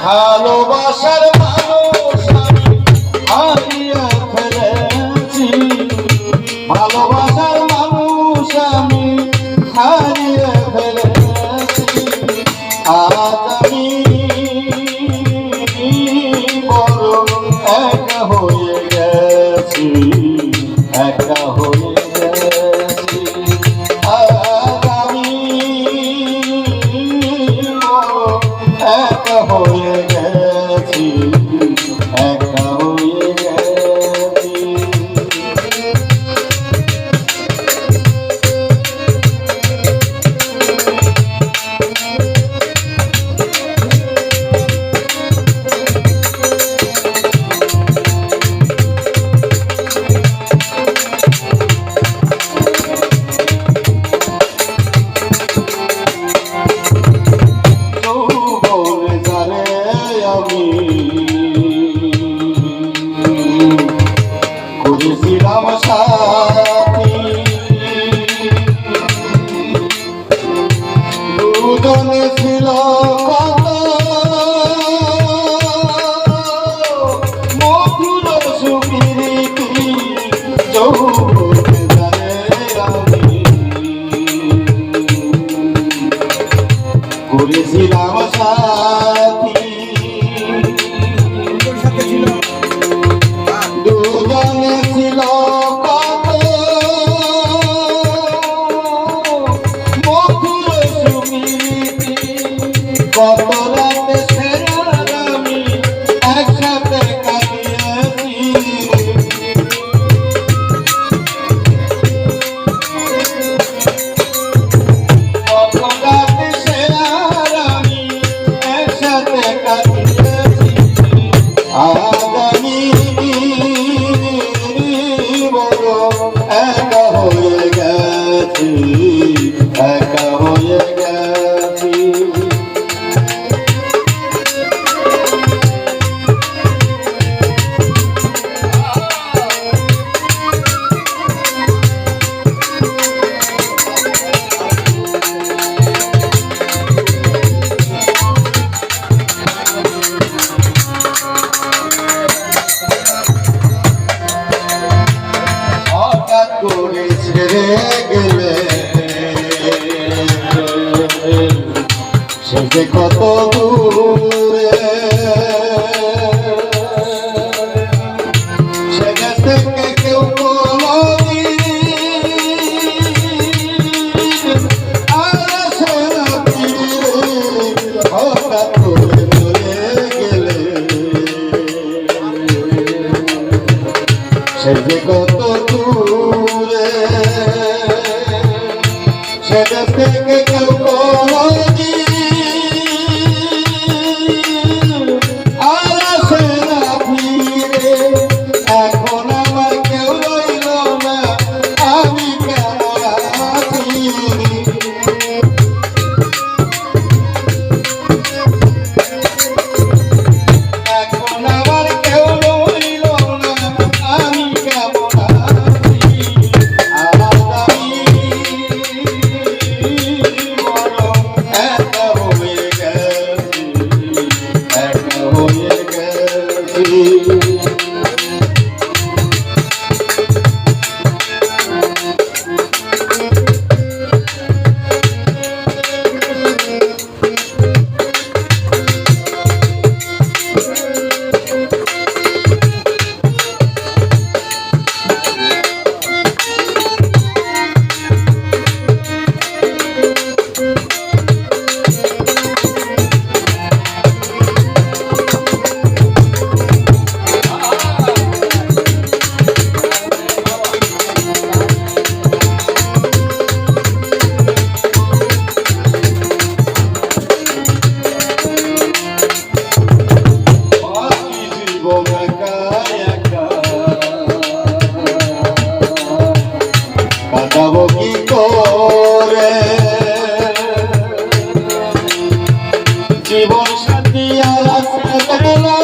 ভালোবাসার মানুষ আমি হারিয়ে ফেলেছি, ভালোবাসার মানুষ আমি হারিয়ে ফেলেছি। আজ আমি বড় একা হয়ে গেছি, একা হয়ে গেছি। আজ আমি বড় একা হয়ে গেছি, একা হয়ে গেছি। খুঁজেছিলাম সাথী, দুজনে ছিল কত মধুর সুপ্রীতি, যৌবনে জানে আমি করেছিলাম সাথী। দুজনে ছিল কত মধুর সুপ্রীতি, কত রাতে সেরা আমি একসাথে কাটিয়েছি। কত রাতে সেরা আমি একসাথে কাটিয়েছি। আজ আমি একা হয়ে গেছি, একা হয়ে গেছি। হঠাৎ করে ছেড়ে গেলে সে যে কত দূরে, সে দেশ থেকে কেউ কোনদিন আসে না ফিরে। হঠাৎ করে চলে গেলে সে যে কত দূরে, সে দেশ থেকে কেউ কোনদিন আসে না ফিরে। এখন আমার কেউ রইল না, আমি কেমন আছি। এখন আমার কেউ রইল না, আমি কেমন আছি। আজ আমি বড় একা হয়ে গেছি, একা হয়ে গেছি। কাটাবো কি করে জীবন সাথী আর আসবে না।